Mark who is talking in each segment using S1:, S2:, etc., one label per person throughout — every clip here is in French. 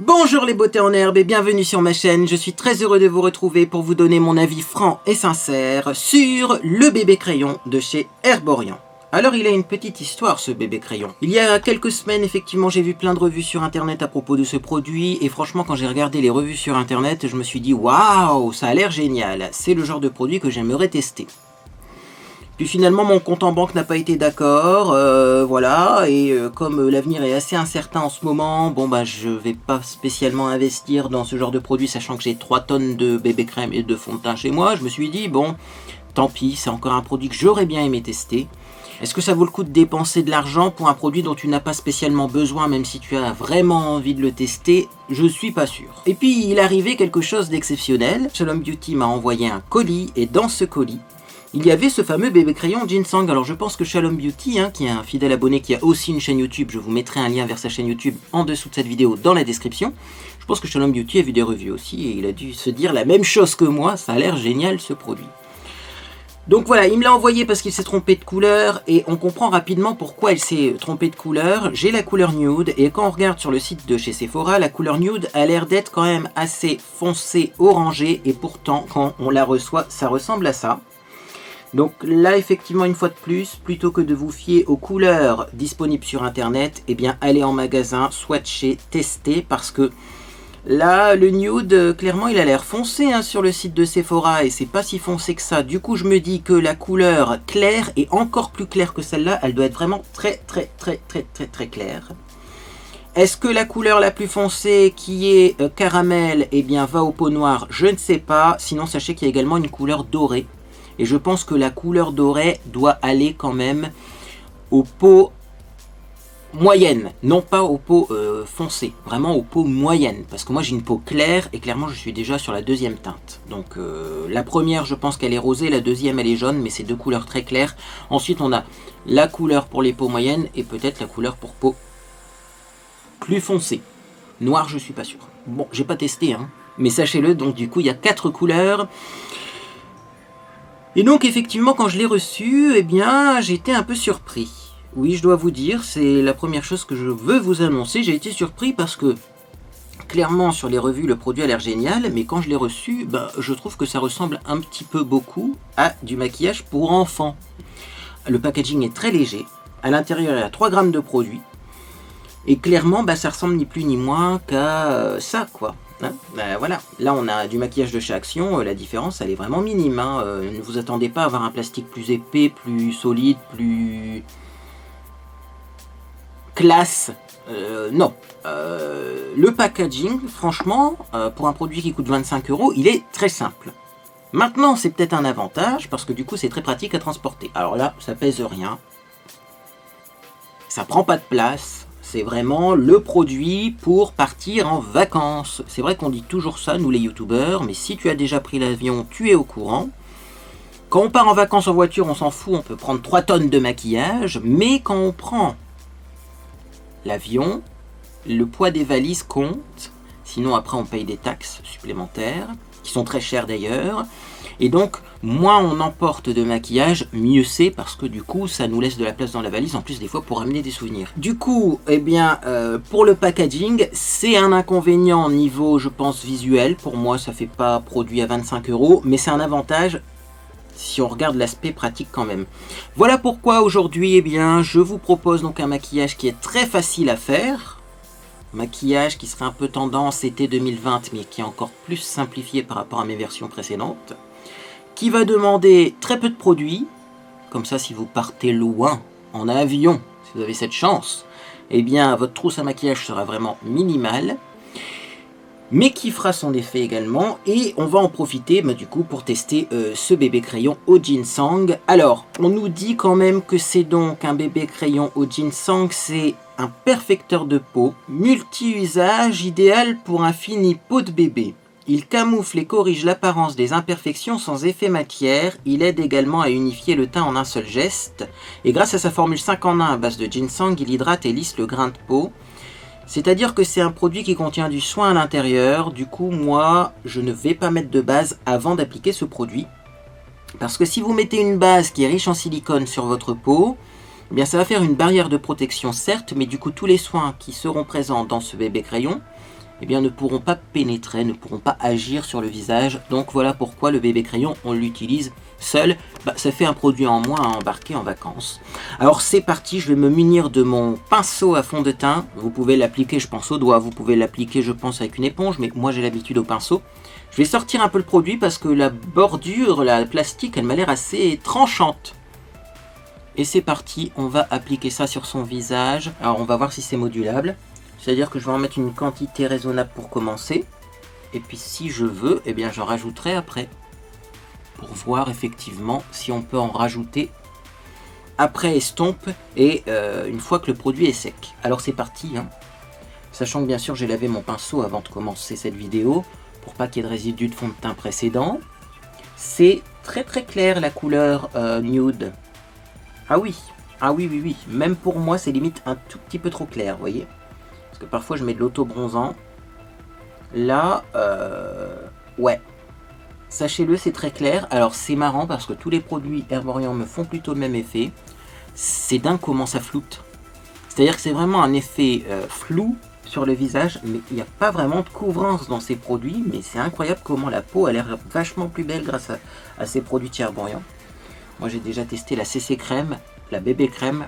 S1: Bonjour les beautés en herbe et bienvenue sur ma chaîne, je suis très heureux de vous retrouver pour vous donner mon avis franc et sincère sur le bébé crayon de chez Herborian. Alors il a une petite histoire ce bébé crayon. Il y a quelques semaines effectivement j'ai vu plein de revues sur internet à propos de ce produit et franchement quand j'ai regardé les revues sur internet je me suis dit waouh ça a l'air génial, c'est le genre de produit que j'aimerais tester. Puis finalement mon compte en banque n'a pas été d'accord, voilà, et comme l'avenir est assez incertain en ce moment, bon bah je vais pas spécialement investir dans ce genre de produit, sachant que j'ai 3 tonnes de bébé crème et de fond de teint chez moi, je me suis dit bon, tant pis, c'est encore un produit que j'aurais bien aimé tester. Est-ce que ça vaut le coup de dépenser de l'argent pour un produit dont tu n'as pas spécialement besoin, même si tu as vraiment envie de le tester? Je suis pas sûr. Et puis il arrivait quelque chose d'exceptionnel, Shalom Beauty m'a envoyé un colis, et dans ce colis, il y avait ce fameux bébé crayon Ginseng. Alors je pense que Shalom Beauty, qui est un fidèle abonné qui a aussi une chaîne YouTube, je vous mettrai un lien vers sa chaîne YouTube en dessous de cette vidéo dans la description. Je pense que Shalom Beauty a vu des revues aussi et il a dû se dire la même chose que moi, ça a l'air génial ce produit. Donc voilà, il me l'a envoyé parce qu'il s'est trompé de couleur et on comprend rapidement pourquoi il s'est trompé de couleur. J'ai la couleur nude et quand on regarde sur le site de chez Sephora, la couleur nude a l'air d'être quand même assez foncée, orangée et pourtant quand on la reçoit, ça ressemble à ça. Donc là, effectivement, une fois de plus, plutôt que de vous fier aux couleurs disponibles sur Internet, eh bien, allez en magasin, swatcher, tester, parce que là, le nude, clairement, il a l'air foncé sur le site de Sephora, et c'est pas si foncé que ça. Du coup, je me dis que la couleur claire est encore plus claire que celle-là. Elle doit être vraiment très claire. Est-ce que la couleur la plus foncée, qui est caramel, eh bien, va au pot noir? Je ne sais pas. Sinon, sachez qu'il y a également une couleur dorée. Et je pense que la couleur dorée doit aller quand même aux peaux moyennes, non pas aux peaux foncées, vraiment aux peaux moyennes. Parce que moi j'ai une peau claire et clairement je suis déjà sur la deuxième teinte. Donc la première je pense qu'elle est rosée, la deuxième elle est jaune, mais c'est deux couleurs très claires. Ensuite on a la couleur pour les peaux moyennes et peut-être la couleur pour peau plus foncée. Noir je suis pas sûr. Bon, j'ai pas testé, mais sachez-le, donc du coup il y a 4 couleurs. Et donc effectivement quand je l'ai reçu, eh bien j'étais un peu surpris. Oui, je dois vous dire, c'est la première chose que je veux vous annoncer. J'ai été surpris parce que clairement sur les revues le produit a l'air génial, mais quand je l'ai reçu, je trouve que ça ressemble un petit peu beaucoup à du maquillage pour enfants. Le packaging est très léger, à l'intérieur il y a 3 grammes de produit, et clairement ça ressemble ni plus ni moins qu'à ça quoi. Voilà, là on a du maquillage de chez Action, la différence elle est vraiment minime. Ne vous attendez pas à avoir un plastique plus épais, plus solide, plus classe. Non. Le packaging, franchement, pour un produit qui coûte 25 €, il est très simple. Maintenant, c'est peut-être un avantage parce que du coup c'est très pratique à transporter. Alors là, ça pèse rien, ça prend pas de place. C'est vraiment le produit pour partir en vacances. C'est vrai qu'on dit toujours ça, nous les youtubeurs, mais si tu as déjà pris l'avion, tu es au courant. Quand on part en vacances en voiture, on s'en fout, on peut prendre 3 tonnes de maquillage, mais quand on prend l'avion, le poids des valises compte, sinon après on paye des taxes supplémentaires, qui sont très chères d'ailleurs, et donc moins on emporte de maquillage, mieux c'est, parce que du coup ça nous laisse de la place dans la valise, en plus des fois pour amener des souvenirs. Du coup, eh bien, pour le packaging, c'est un inconvénient niveau, je pense, visuel. Pour moi ça fait pas produit à 25 €, mais c'est un avantage si on regarde l'aspect pratique quand même. Voilà pourquoi aujourd'hui, eh bien, je vous propose donc un maquillage qui est très facile à faire. Maquillage qui serait un peu tendance été 2020, mais qui est encore plus simplifié par rapport à mes versions précédentes. Qui va demander très peu de produits. Comme ça, si vous partez loin, en avion, si vous avez cette chance, eh bien, votre trousse à maquillage sera vraiment minimale. Mais qui fera son effet également, et on va en profiter du coup pour tester ce bébé crayon au ginseng. Alors, on nous dit quand même que c'est donc un bébé crayon au ginseng, c'est un perfecteur de peau, multi-usage, idéal pour un fini peau de bébé. Il camoufle et corrige l'apparence des imperfections sans effet matière, il aide également à unifier le teint en un seul geste, et grâce à sa formule 5 en 1 à base de ginseng, il hydrate et lisse le grain de peau. C'est-à-dire que c'est un produit qui contient du soin à l'intérieur. Du coup, moi, je ne vais pas mettre de base avant d'appliquer ce produit. Parce que si vous mettez une base qui est riche en silicone sur votre peau, eh bien ça va faire une barrière de protection certes, mais du coup tous les soins qui seront présents dans ce bébé crayon eh bien, ne pourront pas pénétrer, ne pourront pas agir sur le visage. Donc voilà pourquoi le bébé crayon, on l'utilise seul. Ça fait un produit en moins à embarquer en vacances. Alors c'est parti, je vais me munir de mon pinceau à fond de teint. Vous pouvez l'appliquer, je pense, au doigt. Vous pouvez l'appliquer, je pense, avec une éponge. Mais moi, j'ai l'habitude au pinceau. Je vais sortir un peu le produit parce que la bordure, la plastique, elle m'a l'air assez tranchante. Et c'est parti, on va appliquer ça sur son visage. Alors on va voir si c'est modulable. C'est-à-dire que je vais en mettre une quantité raisonnable pour commencer. Et puis si je veux, eh bien j'en rajouterai après. Pour voir effectivement si on peut en rajouter après estompe et une fois que le produit est sec. Alors c'est parti, hein. Sachant que bien sûr j'ai lavé mon pinceau avant de commencer cette vidéo pour pas qu'il y ait de résidus de fond de teint précédent. C'est très très clair la couleur nude. Ah oui, oui. Même pour moi c'est limite un tout petit peu trop clair, vous voyez. Parce que parfois je mets de l'auto-bronzant. Là, ouais. Sachez-le, c'est très clair. Alors c'est marrant parce que tous les produits Herborian me font plutôt le même effet. C'est dingue comment ça floute. C'est-à-dire que c'est vraiment un effet flou sur le visage, mais il n'y a pas vraiment de couvrance dans ces produits. Mais c'est incroyable comment la peau a l'air vachement plus belle grâce à ces produits de chez Herborian. Moi j'ai déjà testé la CC crème, la bébé crème.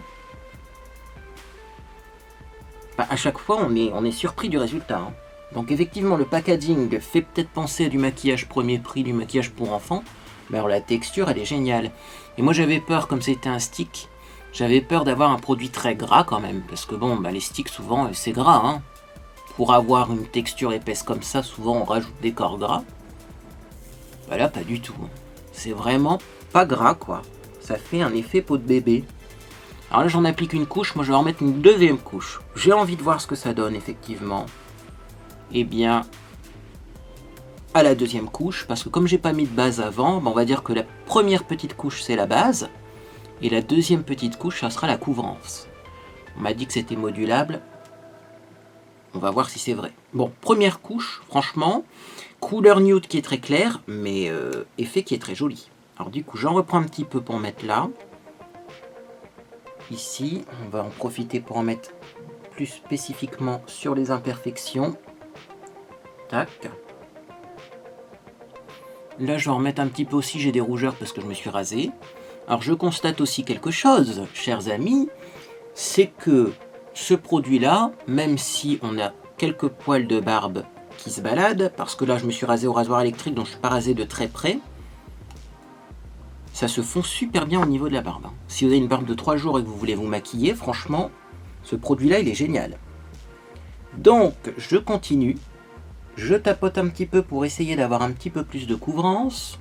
S1: À chaque fois on est surpris du résultat, hein. Donc effectivement le packaging fait peut-être penser à du maquillage premier prix, du maquillage pour enfants. Mais alors la texture elle est géniale. Et moi j'avais peur, comme c'était un stick, j'avais peur d'avoir un produit très gras quand même. Parce que bon, les sticks souvent c'est gras, hein. Pour avoir une texture épaisse comme ça, souvent on rajoute des corps gras. Bah là pas du tout. C'est vraiment pas gras quoi. Ça fait un effet peau de bébé. Alors là j'en applique une couche, moi je vais en mettre une deuxième couche. J'ai envie de voir ce que ça donne effectivement. Eh bien, à la deuxième couche, parce que comme j'ai pas mis de base avant, on va dire que la première petite couche c'est la base, et la deuxième petite couche ça sera la couvrance. On m'a dit que c'était modulable, on va voir si c'est vrai. Bon, première couche, franchement, couleur nude qui est très claire, mais effet qui est très joli. Alors du coup j'en reprends un petit peu pour mettre là. Ici, on va en profiter pour en mettre plus spécifiquement sur les imperfections. Tac. Là, je vais en remettre un petit peu aussi, j'ai des rougeurs parce que je me suis rasé. Alors, je constate aussi quelque chose, chers amis, c'est que ce produit-là, même si on a quelques poils de barbe qui se baladent, parce que là, je me suis rasé au rasoir électrique, donc je ne suis pas rasé de très près, ça se fond super bien au niveau de la barbe. Si vous avez une barbe de 3 jours et que vous voulez vous maquiller, franchement, ce produit-là, il est génial. Donc, je continue. Je tapote un petit peu pour essayer d'avoir un petit peu plus de couvrance.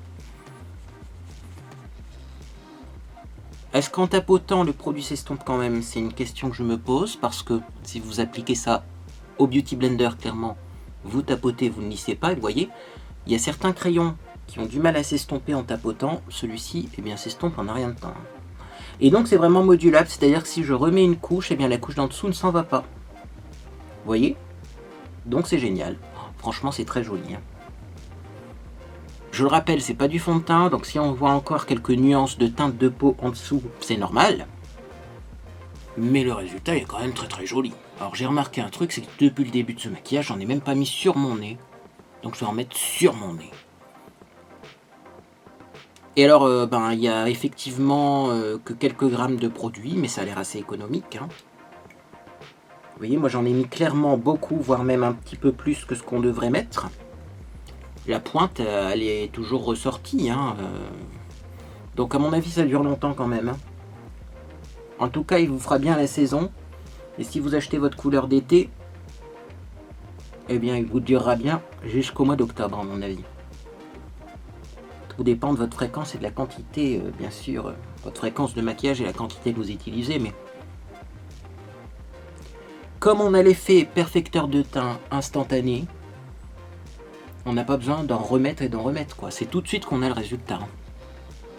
S1: Est-ce qu'en tapotant le produit s'estompe quand même? C'est une question que je me pose parce que si vous appliquez ça au Beauty Blender, clairement, vous tapotez, vous ne lissez pas. Et vous voyez, il y a certains crayons qui ont du mal à s'estomper en tapotant. Celui-ci, eh bien, s'estompe en un rien de temps. Et donc, c'est vraiment modulable, c'est-à-dire que si je remets une couche, eh bien, la couche d'en dessous ne s'en va pas. Vous voyez? Donc, c'est génial. Franchement, c'est très joli, hein. Je le rappelle, c'est pas du fond de teint, donc si on voit encore quelques nuances de teinte de peau en dessous, c'est normal. Mais le résultat est quand même très très joli. Alors j'ai remarqué un truc, c'est que depuis le début de ce maquillage, j'en ai même pas mis sur mon nez. Donc je vais en mettre sur mon nez. Et alors, il y a effectivement que quelques grammes de produit, mais ça a l'air assez économique, hein. Vous voyez, moi j'en ai mis clairement beaucoup, voire même un petit peu plus que ce qu'on devrait mettre. La pointe, elle est toujours ressortie, hein. Donc à mon avis, ça dure longtemps quand même, hein. En tout cas, il vous fera bien la saison. Et si vous achetez votre couleur d'été, eh bien, il vous durera bien jusqu'au mois d'octobre, à mon avis. Tout dépend de votre fréquence et de la quantité, bien sûr. Votre fréquence de maquillage et la quantité que vous utilisez, mais... Comme on a l'effet perfecteur de teint instantané, on n'a pas besoin d'en remettre et d'en remettre, quoi. C'est tout de suite qu'on a le résultat.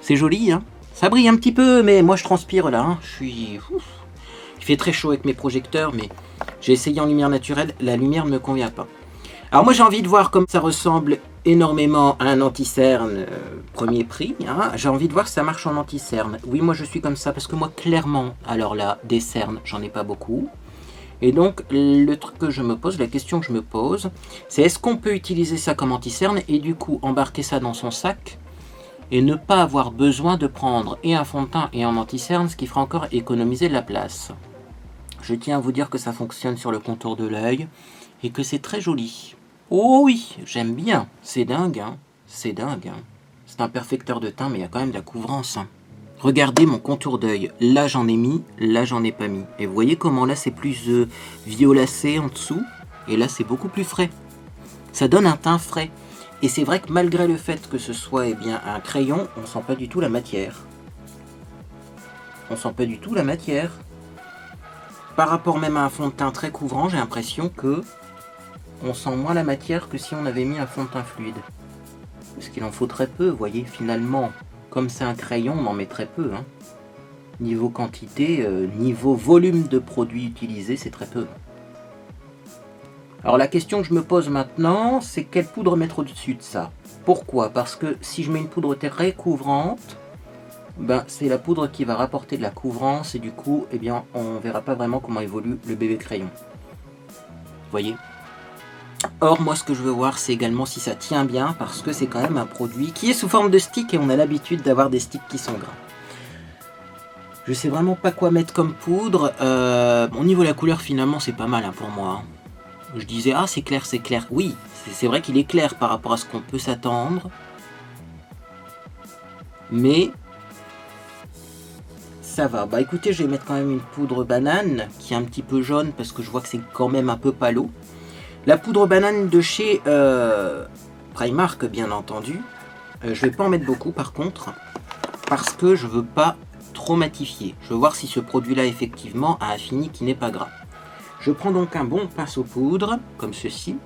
S1: C'est joli, hein. Ça brille un petit peu, mais moi je transpire là, hein. Je suis... Ouf. Il fait très chaud avec mes projecteurs, mais j'ai essayé en lumière naturelle, la lumière ne me convient pas. Alors moi j'ai envie de voir comme ça ressemble énormément à un anti-cerne premier prix, hein. J'ai envie de voir si ça marche en anti-cerne. Oui, moi je suis comme ça, parce que moi clairement, alors là, des cernes, j'en ai pas beaucoup. Et donc le truc que je me pose, la question que je me pose, c'est est-ce qu'on peut utiliser ça comme anti-cerne et du coup embarquer ça dans son sac et ne pas avoir besoin de prendre et un fond de teint et un anti-cerne, ce qui fera encore économiser de la place. Je tiens à vous dire que ça fonctionne sur le contour de l'œil et que c'est très joli. Oh oui, j'aime bien, c'est dingue, hein. C'est dingue, hein. C'est un perfecteur de teint mais il y a quand même de la couvrance, hein. Regardez mon contour d'œil, là j'en ai mis, là j'en ai pas mis. Et vous voyez comment là c'est plus violacé en dessous, et là c'est beaucoup plus frais. Ça donne un teint frais. Et c'est vrai que malgré le fait que ce soit bien un crayon, on sent pas du tout la matière. On sent pas du tout la matière. Par rapport même à un fond de teint très couvrant, j'ai l'impression que on sent moins la matière que si on avait mis un fond de teint fluide. Parce qu'il en faut très peu, vous voyez, finalement. Comme c'est un crayon, on en met très peu. Hein. Niveau quantité, niveau volume de produit utilisé, c'est très peu. Alors la question que je me pose maintenant, c'est quelle poudre mettre au-dessus de ça. Pourquoi? Parce que si je mets une poudre très couvrante, ben, c'est la poudre qui va rapporter de la couvrance et du coup, eh bien, on verra pas vraiment comment évolue le bébé crayon. Vous voyez? Or, moi, ce que je veux voir, c'est également si ça tient bien, parce que c'est quand même un produit qui est sous forme de stick et on a l'habitude d'avoir des sticks qui sont gras. Je sais vraiment pas quoi mettre comme poudre. Au niveau de la couleur, finalement, c'est pas mal hein, pour moi. Je disais, ah, c'est clair, c'est clair. Oui, c'est vrai qu'il est clair par rapport à ce qu'on peut s'attendre. Mais ça va. Bah écoutez, je vais mettre quand même une poudre banane, qui est un petit peu jaune, parce que je vois que c'est quand même un peu palo. La poudre banane de chez Primark, bien entendu. Je vais pas en mettre beaucoup par contre, parce que je veux pas trop matifier. Je veux voir si ce produit-là effectivement a un fini qui n'est pas gras. Je prends donc un bon pinceau poudre, comme ceci,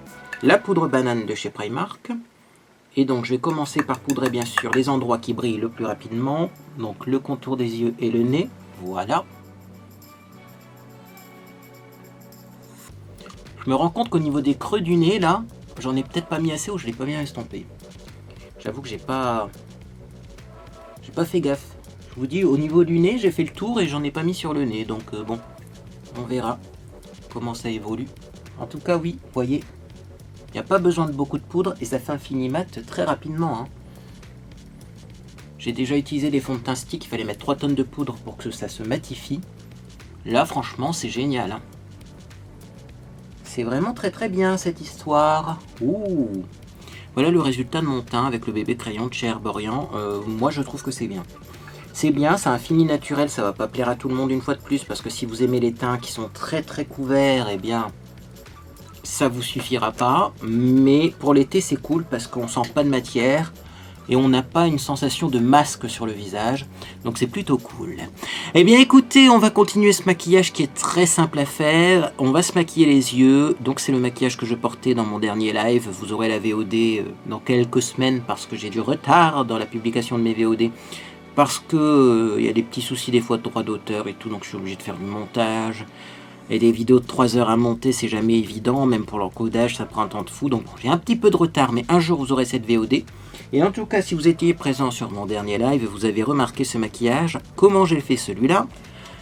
S1: la poudre banane de chez Primark. Et donc je vais commencer par poudrer bien sûr les endroits qui brillent le plus rapidement. Donc le contour des yeux et le nez, voilà. Je me rends compte qu'au niveau des creux du nez, là, j'en ai peut-être pas mis assez ou je l'ai pas bien estompé. J'avoue que j'ai pas fait gaffe. Je vous dis, au niveau du nez, j'ai fait le tour et j'en ai pas mis sur le nez. Donc bon, on verra comment ça évolue. En tout cas, oui, vous voyez, il n'y a pas besoin de beaucoup de poudre et ça fait un fini mat très rapidement. Hein. J'ai déjà utilisé des fonds de teint stick, il fallait mettre 3 tonnes de poudre pour que ça se matifie. Là, franchement, c'est génial. Hein. C'est vraiment très très bien cette histoire. Ouh. Voilà le résultat de mon teint avec le bébé crayon de chez Herborian. Moi je trouve que c'est bien. C'est bien, c'est un fini naturel, ça va pas plaire à tout le monde une fois de plus, parce que si vous aimez les teints qui sont très très couverts, eh bien ça vous suffira pas. Mais pour l'été c'est cool parce qu'on sent pas de matière. Et on n'a pas une sensation de masque sur le visage, donc c'est plutôt cool. Eh bien écoutez, on va continuer ce maquillage qui est très simple à faire. On va se maquiller les yeux, donc c'est le maquillage que je portais dans mon dernier live. Vous aurez la VOD dans quelques semaines parce que j'ai du retard dans la publication de mes VOD. Parce que y a des petits soucis des fois de droit d'auteur et tout, donc je suis obligé de faire du montage. Et des vidéos de 3 heures à monter, c'est jamais évident, même pour l'encodage, ça prend un temps de fou. Donc j'ai un petit peu de retard, mais un jour vous aurez cette VOD. Et en tout cas, si vous étiez présent sur mon dernier live, vous avez remarqué ce maquillage. Comment j'ai fait celui-là?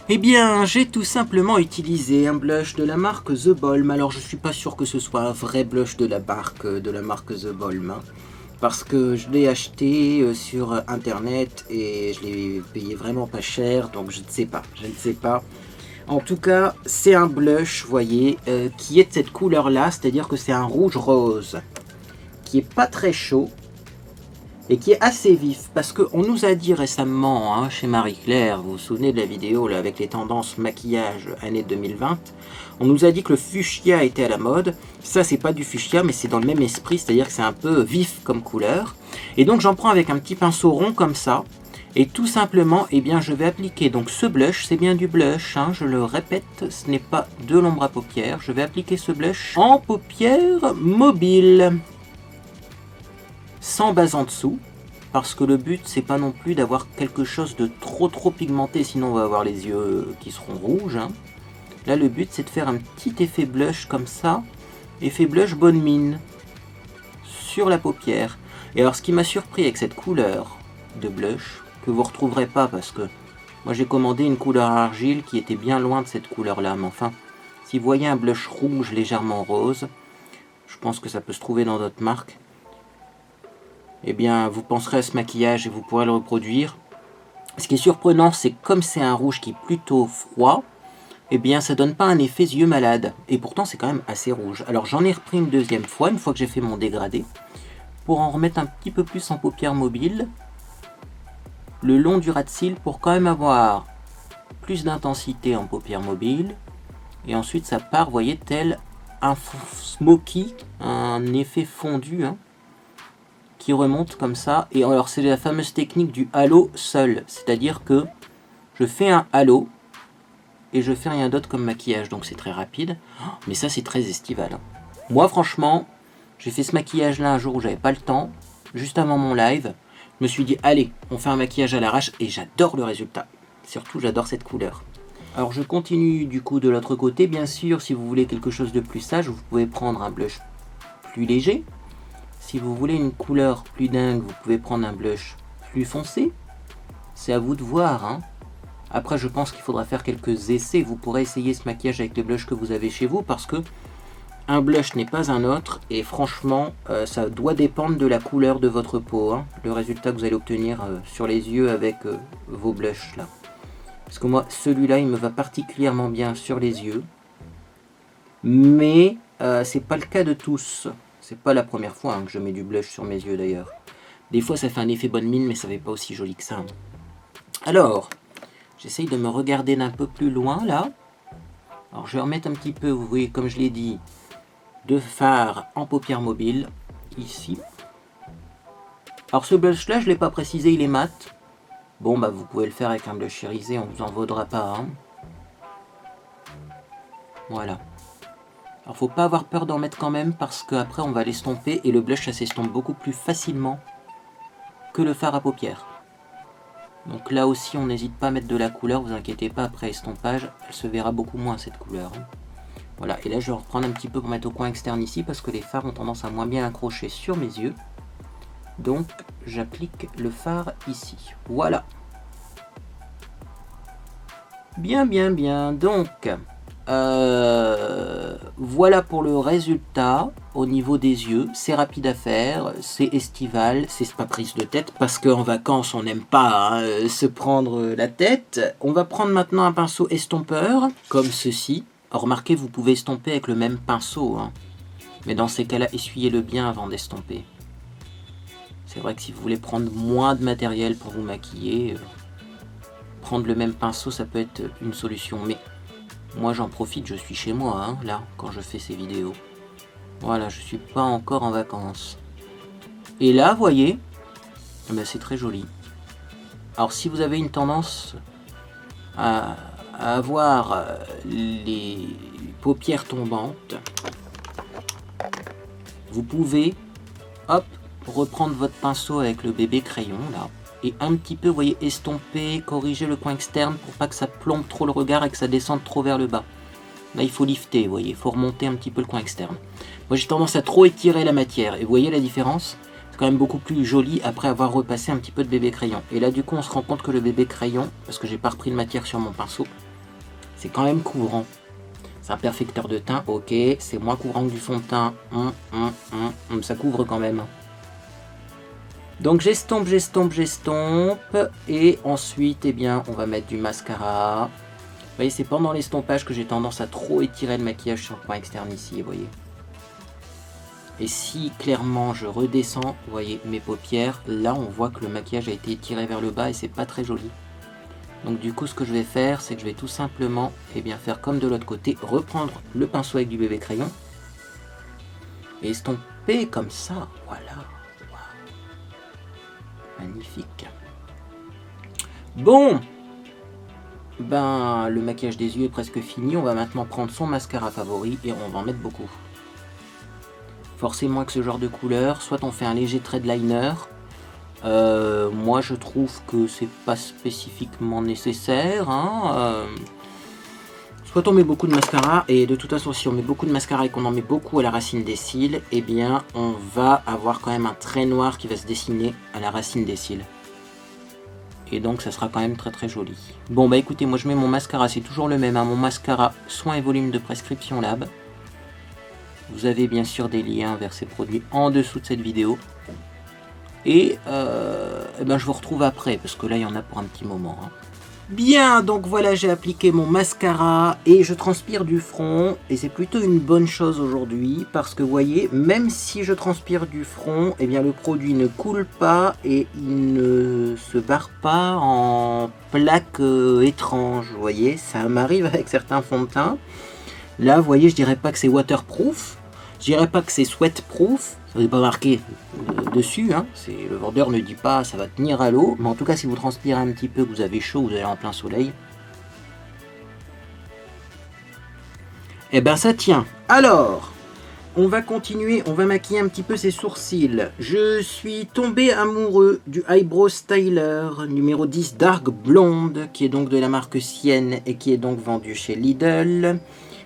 S1: Eh bien, j'ai tout simplement utilisé un blush de la marque The Balm. Alors, je suis pas sûr que ce soit un vrai blush de la marque The Balm. Hein, parce que je l'ai acheté sur internet et je l'ai payé vraiment pas cher. Donc, je ne sais pas. Je ne sais pas. En tout cas, c'est un blush, vous voyez, qui est de cette couleur-là. C'est-à-dire que c'est un rouge rose qui est pas très chaud. Et qui est assez vif, parce qu'on nous a dit récemment, hein, chez Marie-Claire, vous vous souvenez de la vidéo là, avec les tendances maquillage année 2020, on nous a dit que le fuchsia était à la mode. Ça, c'est pas du fuchsia, mais c'est dans le même esprit, c'est-à-dire que c'est un peu vif comme couleur. Et donc j'en prends avec un petit pinceau rond comme ça, et tout simplement, eh bien, je vais appliquer donc ce blush, c'est bien du blush, hein, je le répète, ce n'est pas de l'ombre à paupières, je vais appliquer ce blush en paupières mobiles. Sans base en dessous, parce que le but c'est pas non plus d'avoir quelque chose de trop pigmenté, sinon on va avoir les yeux qui seront rouges. Hein. Là le but c'est de faire un petit effet blush comme ça, effet blush bonne mine, sur la paupière. Et alors ce qui m'a surpris avec cette couleur de blush, que vous retrouverez pas parce que moi j'ai commandé une couleur argile qui était bien loin de cette couleur là, mais enfin Si vous voyez un blush rouge légèrement rose, je pense que ça peut se trouver dans d'autres marques, eh bien vous penserez à ce maquillage et vous pourrez le reproduire. Ce qui est surprenant, c'est que comme c'est un rouge qui est plutôt froid, eh bien ça donne pas un effet yeux malade. Et pourtant c'est quand même assez rouge. Alors j'en ai repris une deuxième fois, une fois que j'ai fait mon dégradé, pour en remettre un petit peu plus en paupières mobiles, le long du ras de cils, pour quand même avoir plus d'intensité en paupières mobiles. Et ensuite ça part, vous voyez, tel un smoky, un effet fondu, hein, qui remonte comme ça. Et alors c'est la fameuse technique du halo seul, c'est-à-dire que je fais un halo et je fais rien d'autre comme maquillage, donc c'est très rapide. Mais ça c'est très estival, hein. Moi franchement, j'ai fait ce maquillage là un jour où j'avais pas le temps, juste avant mon live. Je me suis dit allez, on fait un maquillage à l'arrache et j'adore le résultat. Surtout j'adore cette couleur. Alors je continue du coup de l'autre côté. Bien sûr, si vous voulez quelque chose de plus sage, vous pouvez prendre un blush plus léger. Si vous voulez une couleur plus dingue, vous pouvez prendre un blush plus foncé. C'est à vous de voir, hein. Après, je pense qu'il faudra faire quelques essais. Vous pourrez essayer ce maquillage avec les blushs que vous avez chez vous, parce que un blush n'est pas un autre. Et franchement, ça doit dépendre de la couleur de votre peau, hein, le résultat que vous allez obtenir sur les yeux avec vos blushs là. Parce que moi, celui-là, il me va particulièrement bien sur les yeux. Mais c'est pas le cas de tous. C'est pas la première fois, hein, que je mets du blush sur mes yeux d'ailleurs. Des fois, ça fait un effet bonne mine, mais ça n'est pas aussi joli que ça, hein. Alors, j'essaye de me regarder d'un peu plus loin là. Alors, je vais remettre un petit peu, vous voyez, comme je l'ai dit, de fard en paupières mobiles, ici. Alors, ce blush-là, je ne l'ai pas précisé, il est mat. Bon, bah vous pouvez le faire avec un blush irisé, on vous en vaudra pas, hein. Voilà. Alors faut pas avoir peur d'en mettre quand même, parce qu'après on va l'estomper et le blush ça s'estompe beaucoup plus facilement que le fard à paupières. Donc là aussi on n'hésite pas à mettre de la couleur, vous inquiétez pas, après estompage elle se verra beaucoup moins cette couleur, hein. Voilà, et là je vais reprendre un petit peu pour mettre au coin externe ici, parce que les fards ont tendance à moins bien accrocher sur mes yeux. Donc j'applique le fard ici. Voilà. Bien, bien, bien. Donc, voilà pour le résultat au niveau des yeux. C'est rapide à faire, c'est estival, c'est pas prise de tête, parce qu'en vacances on n'aime pas, hein, se prendre la tête. On va prendre maintenant un pinceau estompeur, comme ceci. Remarquez, vous pouvez estomper avec le même pinceau, hein. Mais dans ces cas-là, essuyez-le bien avant d'estomper. C'est vrai que si vous voulez prendre moins de matériel pour vous maquiller, prendre le même pinceau, ça peut être une solution. Mais moi, j'en profite, je suis chez moi, hein, là, quand je fais ces vidéos. Voilà, je suis pas encore en vacances. Et là, vous voyez, ben, c'est très joli. Alors, si vous avez une tendance à avoir les paupières tombantes, vous pouvez, hop, reprendre votre pinceau avec le bébé crayon là et un petit peu, vous voyez, estomper, corriger le coin externe pour pas que ça plombe trop le regard et que ça descende trop vers le bas. Là il faut lifter, vous voyez, il faut remonter un petit peu le coin externe. Moi j'ai tendance à trop étirer la matière et vous voyez la différence, c'est quand même beaucoup plus joli après avoir repassé un petit peu de bébé crayon. Et là du coup on se rend compte que le bébé crayon, parce que j'ai pas repris de matière sur mon pinceau, c'est quand même couvrant. C'est un perfecteur de teint, ok, c'est moins couvrant que du fond de teint, ça couvre quand même. Donc j'estompe, j'estompe, j'estompe, et ensuite, eh bien, on va mettre du mascara. Vous voyez, c'est pendant l'estompage que j'ai tendance à trop étirer le maquillage sur le coin externe ici, vous voyez. Et si clairement je redescends, vous voyez, mes paupières, là on voit que le maquillage a été étiré vers le bas et c'est pas très joli. Donc du coup, ce que je vais faire, c'est que je vais tout simplement, eh bien, faire comme de l'autre côté, reprendre le pinceau avec du bébé crayon et estomper comme ça, voilà. Magnifique. Bon, ben le maquillage des yeux est presque fini. On va maintenant prendre son mascara favori et on va en mettre beaucoup. Forcément avec ce genre de couleur, soit on fait un léger trait de liner. Moi je trouve que c'est pas spécifiquement nécessaire, hein. Soit on met beaucoup de mascara, et de toute façon si on met beaucoup de mascara et qu'on en met beaucoup à la racine des cils, eh bien on va avoir quand même un trait noir qui va se dessiner à la racine des cils. Et donc ça sera quand même très très joli. Bon bah écoutez, moi je mets mon mascara, c'est toujours le même, hein, mon mascara soin et volume de Prescription Lab. Vous avez bien sûr des liens vers ces produits en dessous de cette vidéo. Et ben je vous retrouve après, parce que là il y en a pour un petit moment. Hein. Bien, donc voilà, j'ai appliqué mon mascara et je transpire du front. Et c'est plutôt une bonne chose aujourd'hui, parce que vous voyez, même si je transpire du front, eh bien le produit ne coule pas et il ne se barre pas en plaques étranges. Vous voyez, ça m'arrive avec certains fonds de teint. Là, vous voyez, je dirais pas que c'est waterproof. Je dirais pas que c'est sweatproof, ça n'est pas marqué dessus, hein. Le vendeur ne dit pas ça va tenir à l'eau, mais en tout cas si vous transpirez un petit peu, que vous avez chaud, vous allez en plein soleil, et ben ça tient. Alors, on va continuer, on va maquiller un petit peu ses sourcils. Je suis tombé amoureux du Eyebrow Styler numéro 10 Dark Blonde, qui est donc de la marque Sienne et qui est donc vendu chez Lidl.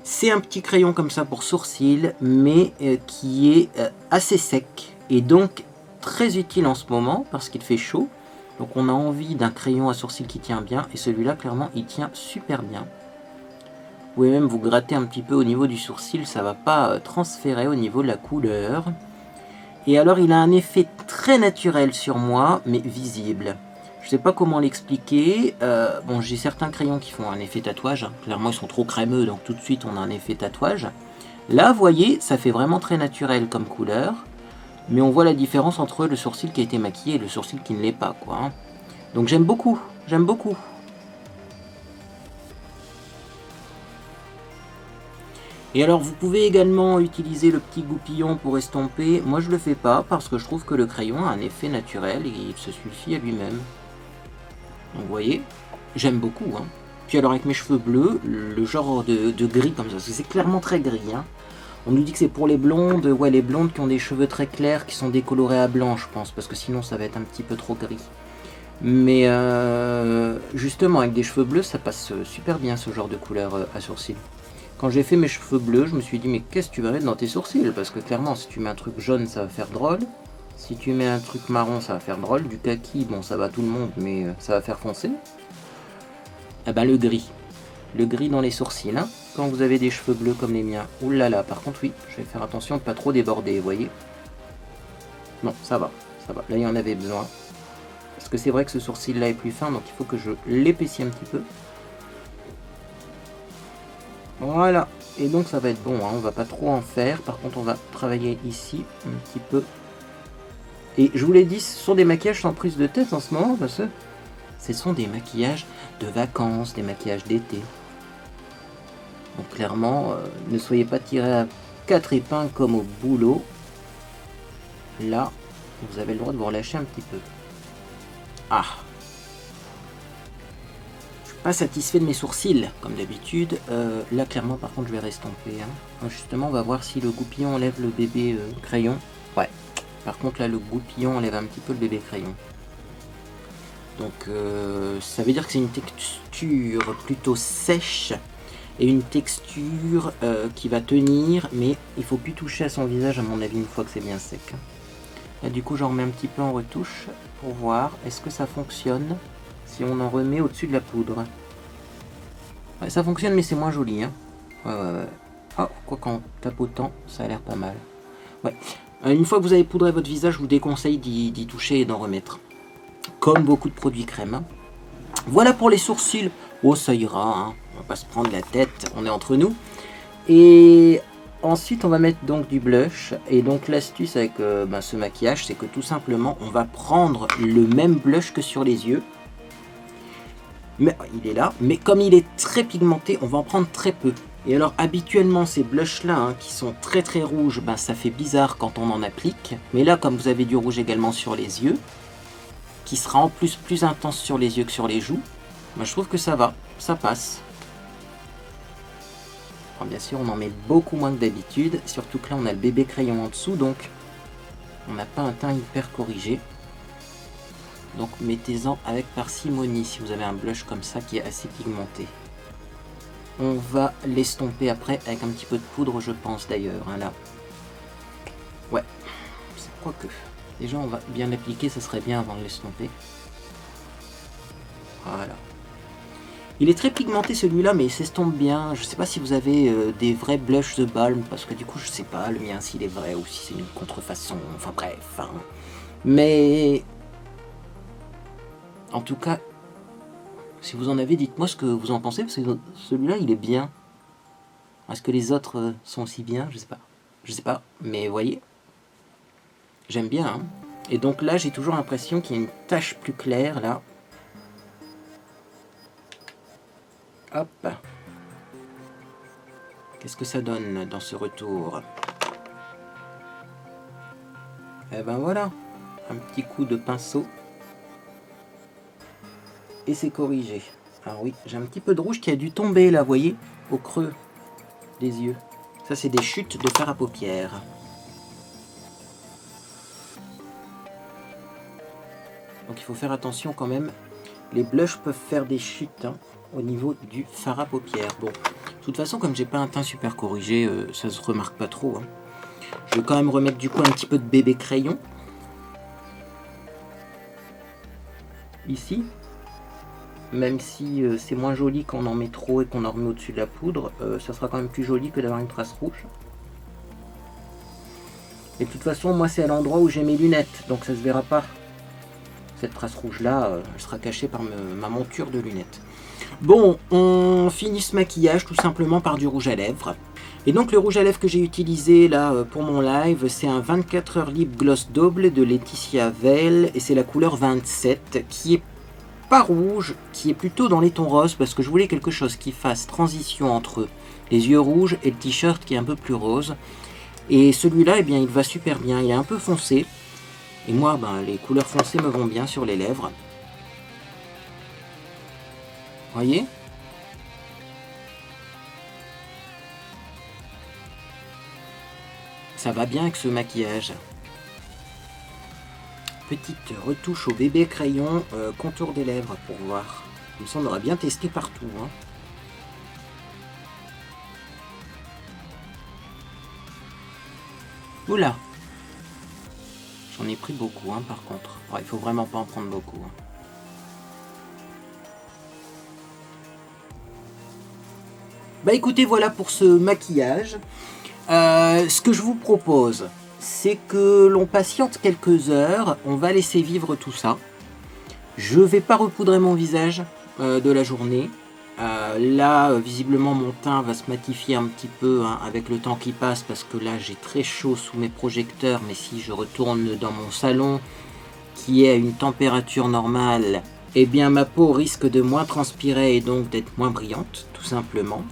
S1: C'est un petit crayon comme ça pour sourcils, mais qui est assez sec et donc très utile en ce moment parce qu'il fait chaud. Donc on a envie d'un crayon à sourcils qui tient bien et celui-là clairement il tient super bien. Vous pouvez même vous gratter un petit peu au niveau du sourcil, ça va pas transférer au niveau de la couleur. Et alors il a un effet très naturel sur moi, mais visible. Je sais pas comment l'expliquer. Bon, j'ai certains crayons qui font un effet tatouage. Hein. Clairement, ils sont trop crémeux, donc tout de suite, on a un effet tatouage. Là, vous voyez, ça fait vraiment très naturel comme couleur. Mais on voit la différence entre le sourcil qui a été maquillé et le sourcil qui ne l'est pas, quoi. Hein. Donc j'aime beaucoup, j'aime beaucoup. Et alors, vous pouvez également utiliser le petit goupillon pour estomper. Moi, je le fais pas parce que je trouve que le crayon a un effet naturel et il se suffit à lui-même. Donc vous voyez, j'aime beaucoup. Hein. Puis alors avec mes cheveux bleus, le genre de gris comme ça, parce que c'est clairement très gris. Hein. On nous dit que c'est pour les blondes, ouais les blondes qui ont des cheveux très clairs, qui sont décolorés à blanc je pense, parce que sinon ça va être un petit peu trop gris. Mais justement avec des cheveux bleus ça passe super bien ce genre de couleur à sourcils. Quand j'ai fait mes cheveux bleus, je me suis dit mais qu'est-ce que tu vas mettre dans tes sourcils? Parce que clairement si tu mets un truc jaune ça va faire drôle. Si tu mets un truc marron, ça va faire drôle. Du kaki, bon, ça va tout le monde, mais ça va faire foncer. Ah ben, le gris. Le gris dans les sourcils, hein. Quand vous avez des cheveux bleus comme les miens. Ouh là là, par contre, oui, je vais faire attention de ne pas trop déborder, vous voyez. Non, ça va, ça va. Là, il y en avait besoin. Parce que c'est vrai que ce sourcil-là est plus fin, donc il faut que je l'épaissis un petit peu. Voilà. Et donc, ça va être bon, hein. On va pas trop en faire. Par contre, on va travailler ici un petit peu. Et je vous l'ai dit, ce sont des maquillages sans prise de tête en ce moment, parce que ce sont des maquillages de vacances, des maquillages d'été. Donc clairement, ne soyez pas tirés à 4 épingles comme au boulot. Là, vous avez le droit de vous relâcher un petit peu. Ah! Je suis pas satisfait de mes sourcils, comme d'habitude. Là, clairement, par contre, je vais restomper. Hein. Justement, on va voir si le goupillon enlève le bébé crayon. Ouais. Par contre là le goupillon enlève un petit peu le bébé crayon. Donc ça veut dire que c'est une texture plutôt sèche et une texture qui va tenir, mais il faut plus toucher à son visage à mon avis une fois que c'est bien sec. Là du coup j'en remets un petit peu en retouche pour voir est-ce que ça fonctionne si on en remet au-dessus de la poudre. Ouais, ça fonctionne mais c'est moins joli. Hein. Ouais. Oh, quoi qu'en tapotant ça a l'air pas mal. Ouais. Une fois que vous avez poudré votre visage, je vous déconseille d'y toucher et d'en remettre. Comme beaucoup de produits crème. Hein. Voilà pour les sourcils. Oh, ça ira. Hein. On va pas se prendre la tête. On est entre nous. Et ensuite, on va mettre donc du blush. Et donc, l'astuce avec ce maquillage, c'est que tout simplement, on va prendre le même blush que sur les yeux. Mais il est là. Mais comme il est très pigmenté, on va en prendre très peu. Et alors habituellement ces blushs là hein, qui sont très très rouges, ben, ça fait bizarre quand on en applique. Mais là comme vous avez du rouge également sur les yeux, qui sera en plus intense sur les yeux que sur les joues, ben, je trouve que ça va, ça passe. Alors, bien sûr on en met beaucoup moins que d'habitude, surtout que là on a le bébé crayon en dessous, donc on n'a pas un teint hyper corrigé. Donc mettez-en avec parcimonie si vous avez un blush comme ça qui est assez pigmenté. On va l'estomper après avec un petit peu de poudre, je pense d'ailleurs, hein, là. Ouais, c'est quoi que. Déjà, on va bien l'appliquer, ça serait bien avant de l'estomper. Voilà. Il est très pigmenté celui-là, mais il s'estompe bien. Je sais pas si vous avez des vrais blush The Balm, parce que du coup je sais pas le mien s'il est vrai ou si c'est une contrefaçon. Enfin bref. Hein. Mais en tout cas, si vous en avez, dites-moi ce que vous en pensez, parce que celui-là il est bien. Est-ce que les autres sont aussi bien? Je sais pas. Je sais pas, mais vous voyez, j'aime bien. Hein. Et donc là, j'ai toujours l'impression qu'il y a une tache plus claire là. Hop. Qu'est-ce que ça donne dans ce retour? Eh ben voilà, un petit coup de pinceau. Et c'est corrigé. Alors oui, j'ai un petit peu de rouge qui a dû tomber là, vous voyez, au creux des yeux. Ça, c'est des chutes de fard à paupières. Donc il faut faire attention quand même. Les blushs peuvent faire des chutes hein, au niveau du fard à paupières. Bon, de toute façon, comme j'ai pas un teint super corrigé, ça se remarque pas trop. Hein. Je vais quand même remettre du coup un petit peu de bébé crayon. Ici. Même si c'est moins joli quand on en met trop et qu'on en remet au-dessus de la poudre, ça sera quand même plus joli que d'avoir une trace rouge. Et de toute façon, moi c'est à l'endroit où j'ai mes lunettes, donc ça se verra pas. Cette trace rouge là, elle sera cachée par ma monture de lunettes. Bon, on finit ce maquillage tout simplement par du rouge à lèvres. Et donc le rouge à lèvres que j'ai utilisé là pour mon live, c'est un 24 heures Lip Gloss Double de Laetitia Veil et c'est la couleur 27 qui est pas rouge, qui est plutôt dans les tons roses parce que je voulais quelque chose qui fasse transition entre les yeux rouges et le t-shirt qui est un peu plus rose. Et celui-là, eh bien, il va super bien, il est un peu foncé. Et moi, ben, les couleurs foncées me vont bien sur les lèvres. Voyez ? Ça va bien avec ce maquillage. Petite retouche au bébé crayon, contour des lèvres pour voir. Comme ça on aurait bien testé partout. Hein. Oula! J'en ai pris beaucoup hein, par contre. Ouais, il faut vraiment pas en prendre beaucoup. Hein. Bah écoutez, voilà pour ce maquillage. Ce que je vous propose, c'est que l'on patiente quelques heures, on va laisser vivre tout ça. Je vais pas repoudrer mon visage de la journée. Là, visiblement, mon teint va se matifier un petit peu hein, avec le temps qui passe parce que là, j'ai très chaud sous mes projecteurs. Mais si je retourne dans mon salon qui est à une température normale, eh bien, ma peau risque de moins transpirer et donc d'être moins brillante, tout simplement.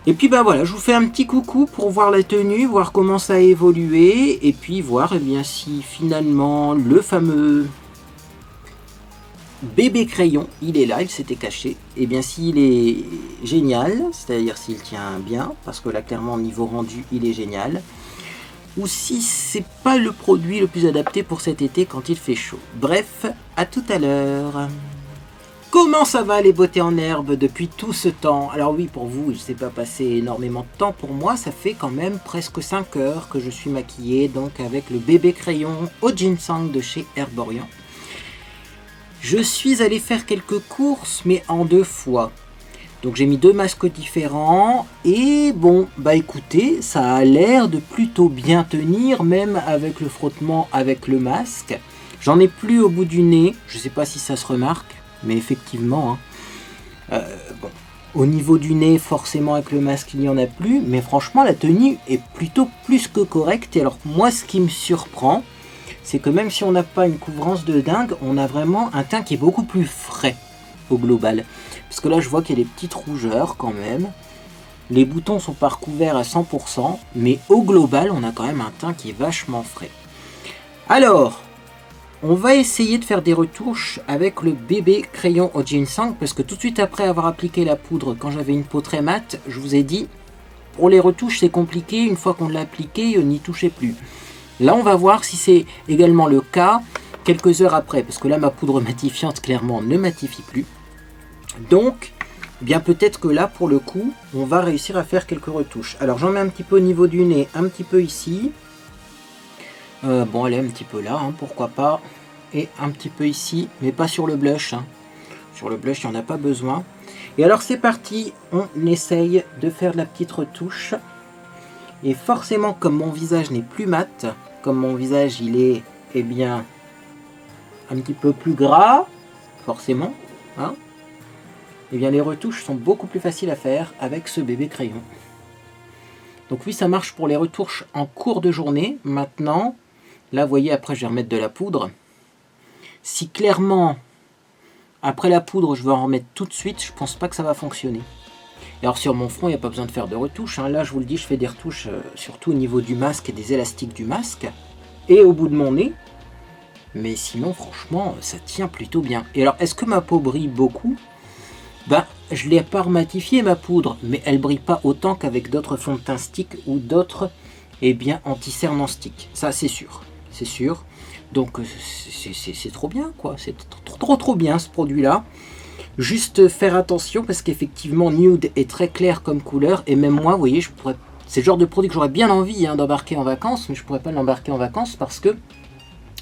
S1: Et puis ben voilà, je vous fais un petit coucou pour voir la tenue, voir comment ça a évolué, et puis voir eh bien, si finalement le fameux bébé crayon, il est là, il s'était caché, et bien s'il est génial, c'est-à-dire s'il tient bien, parce que là clairement au niveau rendu il est génial, ou si c'est pas le produit le plus adapté pour cet été quand il fait chaud. Bref, à tout à l'heure. Comment ça va les beautés en herbe depuis tout ce temps? Alors oui, pour vous, il ne s'est pas passé énormément de temps. Pour moi, ça fait quand même presque 5 heures que je suis maquillée, donc avec le bébé crayon au ginseng de chez Herborian. Je suis allé faire quelques courses, mais en 2 fois. Donc j'ai mis 2 masques différents, et bon, bah écoutez, ça a l'air de plutôt bien tenir, même avec le frottement avec le masque. J'en ai plus au bout du nez, je ne sais pas si ça se remarque. Mais effectivement, hein, bon, au niveau du nez, forcément avec le masque, il n'y en a plus. Mais franchement, la tenue est plutôt plus que correcte. Et alors moi, ce qui me surprend, c'est que même si on n'a pas une couvrance de dingue, on a vraiment un teint qui est beaucoup plus frais au global. Parce que là, je vois qu'il y a des petites rougeurs quand même. Les boutons sont pas recouverts à 100%. Mais au global, on a quand même un teint qui est vachement frais. Alors... on va essayer de faire des retouches avec le bébé crayon au ginseng parce que tout de suite après avoir appliqué la poudre quand j'avais une peau très mate, je vous ai dit pour les retouches c'est compliqué, une fois qu'on l'a appliqué, n'y touchez plus. Là on va voir si c'est également le cas quelques heures après parce que là ma poudre matifiante clairement ne matifie plus. Donc bien peut-être que là pour le coup on va réussir à faire quelques retouches. Alors j'en mets un petit peu au niveau du nez, un petit peu ici. Bon, elle est un petit peu là, hein, pourquoi pas. Et un petit peu ici, mais pas sur le blush. Hein. Sur le blush, il n'y en a pas besoin. Et alors c'est parti, on essaye de faire de la petite retouche. Et forcément, comme mon visage n'est plus mat, comme mon visage il est, eh bien, un petit peu plus gras, forcément, hein, eh bien les retouches sont beaucoup plus faciles à faire avec ce bébé crayon. Donc oui, ça marche pour les retouches en cours de journée. Maintenant, là, vous voyez, après je vais remettre de la poudre. Si clairement, après la poudre, je veux en remettre tout de suite, je pense pas que ça va fonctionner. Et alors sur mon front, il n'y a pas besoin de faire de retouches. Hein. Là, je vous le dis, je fais des retouches surtout au niveau du masque et des élastiques du masque. Et au bout de mon nez. Mais sinon, franchement, ça tient plutôt bien. Et alors, est-ce que ma peau brille beaucoup? Ben, je l'ai pas rematifiée ma poudre, mais elle brille pas autant qu'avec d'autres fonds de teint stick ou d'autres, eh bien, anti-cerne en stick. Ça, c'est sûr. C'est sûr. Donc, c'est trop bien, quoi. C'est trop bien, ce produit-là. Juste faire attention, parce qu'effectivement, nude est très clair comme couleur. Et même moi, vous voyez, c'est le genre de produit que j'aurais bien envie d'embarquer en vacances, mais je pourrais pas l'embarquer en vacances parce que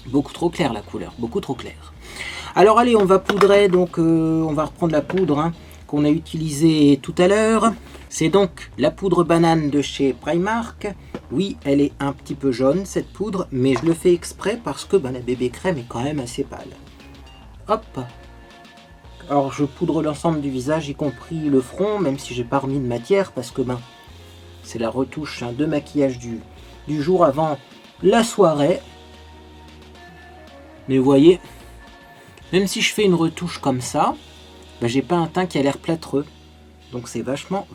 S1: beaucoup trop clair la couleur, beaucoup trop clair. Alors allez, on va poudrer, donc on va reprendre la poudre qu'on a utilisée tout à l'heure. C'est donc la poudre banane de chez Primark. Oui, elle est un petit peu jaune cette poudre, mais je le fais exprès parce que la bébé crème est quand même assez pâle. Hop. Alors je poudre l'ensemble du visage, y compris le front, même si j'ai pas remis de matière, parce que c'est la retouche de maquillage du jour avant la soirée. Mais vous voyez, même si je fais une retouche comme ça, j'ai pas un teint qui a l'air plâtreux. Donc c'est vachement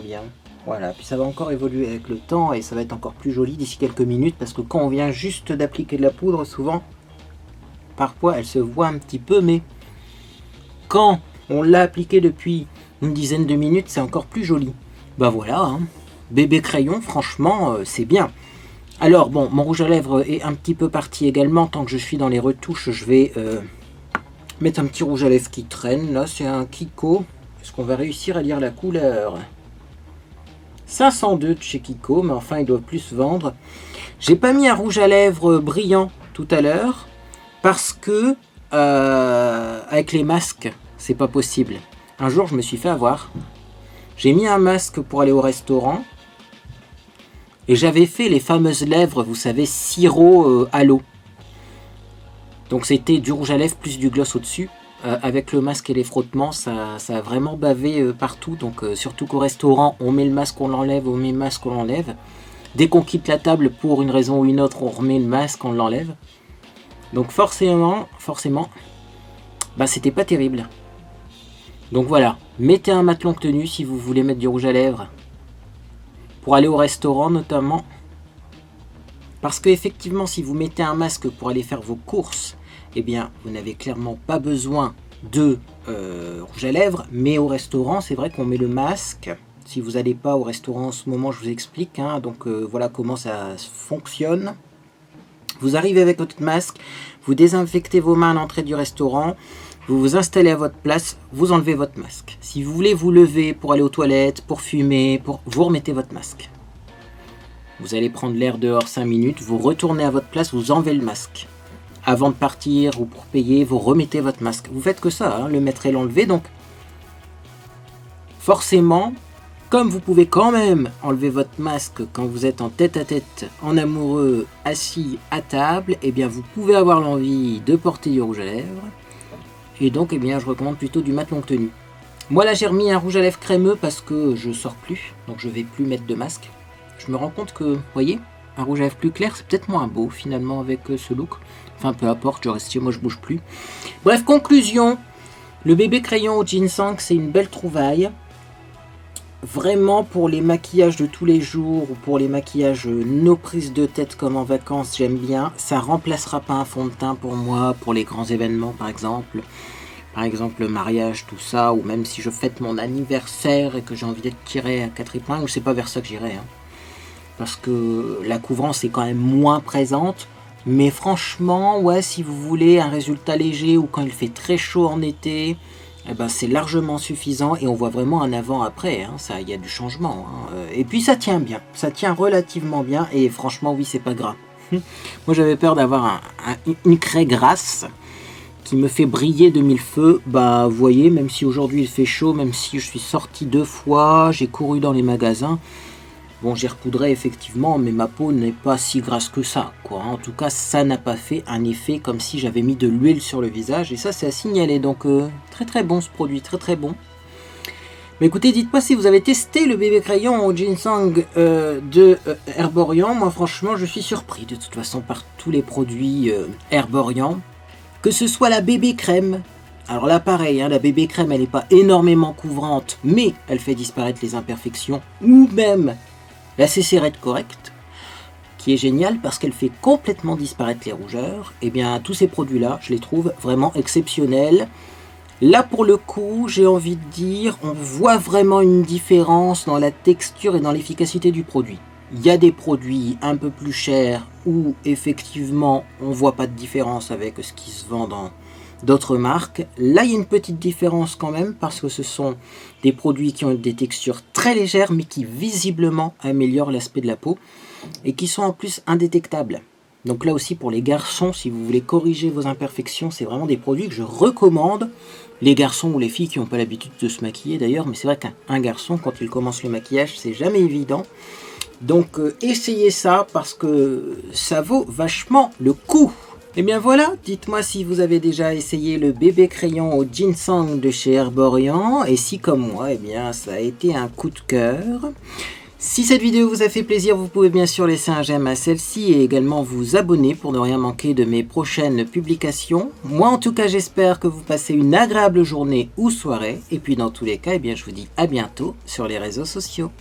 S1: bien. Voilà, puis ça va encore évoluer avec le temps et ça va être encore plus joli d'ici quelques minutes, parce que quand on vient juste d'appliquer de la poudre, souvent, parfois elle se voit un petit peu, mais quand on l'a appliqué depuis une dizaine de minutes, c'est encore plus joli. Voilà, bébé crayon, franchement, c'est bien. Alors bon, mon rouge à lèvres est un petit peu parti également. Tant que je suis dans les retouches, je vais mettre un petit rouge à lèvres qui traîne. Là, c'est un Kiko. Est-ce qu'on va réussir à lire la couleur? 502 de chez Kiko, mais enfin, ils doivent plus se vendre. J'ai pas mis un rouge à lèvres brillant tout à l'heure, parce que avec les masques, c'est pas possible. Un jour, je me suis fait avoir. J'ai mis un masque pour aller au restaurant. Et j'avais fait les fameuses lèvres, vous savez, sirop à l'eau. Donc c'était du rouge à lèvres plus du gloss au-dessus. Avec le masque et les frottements, ça a vraiment bavé partout. Donc surtout qu'au restaurant, on met le masque, on l'enlève, on met le masque, on l'enlève. Dès qu'on quitte la table pour une raison ou une autre, on remet le masque, on l'enlève. Donc forcément, c'était pas terrible. Donc voilà, mettez un mat longue tenue si vous voulez mettre du rouge à lèvres. Pour aller au restaurant notamment, parce que effectivement si vous mettez un masque pour aller faire vos courses, eh bien vous n'avez clairement pas besoin de rouge à lèvres, mais au restaurant c'est vrai qu'on met le masque. Si vous n'allez pas au restaurant en ce moment, je vous explique, donc voilà comment ça fonctionne. Vous arrivez avec votre masque, vous désinfectez vos mains à l'entrée du restaurant, vous vous installez à votre place, vous enlevez votre masque. Si vous voulez vous lever pour aller aux toilettes, pour fumer, vous remettez votre masque. Vous allez prendre l'air dehors 5 minutes, vous retournez à votre place, vous enlevez le masque. Avant de partir ou pour payer, vous remettez votre masque. Vous faites que ça, le mettre et l'enlever. Donc, forcément, comme vous pouvez quand même enlever votre masque quand vous êtes en tête-à-tête, en amoureux, assis à table, eh bien vous pouvez avoir l'envie de porter du rouge à lèvres. Et donc, eh bien, je recommande plutôt du mat longue tenue. Moi, là, j'ai remis un rouge à lèvres crémeux parce que je sors plus. Donc, je vais plus mettre de masque. Je me rends compte que, vous voyez, un rouge à lèvres plus clair, c'est peut-être moins beau, finalement, avec ce look. Enfin, peu importe, je reste chez moi, je bouge plus. Bref, conclusion. Le bébé crayon au ginseng, c'est une belle trouvaille. Vraiment, pour les maquillages de tous les jours, ou pour les maquillages no prise de tête comme en vacances, j'aime bien. Ça remplacera pas un fond de teint pour moi, pour les grands événements par exemple. Par exemple le mariage, tout ça, ou même si je fête mon anniversaire et que j'ai envie d'être tiré à 4 épingles, c'est pas vers ça que j'irai. Parce que la couvrance est quand même moins présente. Mais franchement, ouais, si vous voulez un résultat léger ou quand il fait très chaud en été, eh ben, c'est largement suffisant et on voit vraiment un avant-après, ça, il y a du changement. Et puis ça tient bien, ça tient relativement bien et franchement, oui, c'est pas gras. Moi, j'avais peur d'avoir une craie grasse qui me fait briller de mille feux. Bah vous voyez, même si aujourd'hui il fait chaud, même si je suis sorti 2 fois, j'ai couru dans les magasins. Bon, j'ai repoudré effectivement, mais ma peau n'est pas si grasse que ça, quoi. En tout cas, ça n'a pas fait un effet comme si j'avais mis de l'huile sur le visage. Et ça, c'est à signaler. Donc, très très bon ce produit, très très bon. Mais écoutez, dites-moi si vous avez testé le bébé crayon au ginseng de Herborian. Moi, franchement, je suis surpris de toute façon par tous les produits Herborian. Que ce soit la bébé crème. Alors là, pareil, hein, la bébé crème, elle n'est pas énormément couvrante, mais elle fait disparaître les imperfections. Ou même la CC Red Correct, qui est géniale parce qu'elle fait complètement disparaître les rougeurs. Et bien, tous ces produits-là, je les trouve vraiment exceptionnels. Là, pour le coup, j'ai envie de dire, on voit vraiment une différence dans la texture et dans l'efficacité du produit. Il y a des produits un peu plus chers où, effectivement, on ne voit pas de différence avec ce qui se vend dans d'autres marques. Là, il y a une petite différence quand même parce que ce sont des produits qui ont des textures très légères mais qui visiblement améliorent l'aspect de la peau et qui sont en plus indétectables. Donc là aussi pour les garçons, si vous voulez corriger vos imperfections, c'est vraiment des produits que je recommande. Les garçons ou les filles qui n'ont pas l'habitude de se maquiller d'ailleurs, mais c'est vrai qu'un garçon quand il commence le maquillage, c'est jamais évident. Donc essayez ça parce que ça vaut vachement le coup. Et bien voilà, dites-moi si vous avez déjà essayé le bébé crayon au ginseng de chez Herborian et si comme moi, eh bien ça a été un coup de cœur. Si cette vidéo vous a fait plaisir, vous pouvez bien sûr laisser un j'aime à celle-ci et également vous abonner pour ne rien manquer de mes prochaines publications. Moi en tout cas j'espère que vous passez une agréable journée ou soirée et puis dans tous les cas, eh bien, je vous dis à bientôt sur les réseaux sociaux.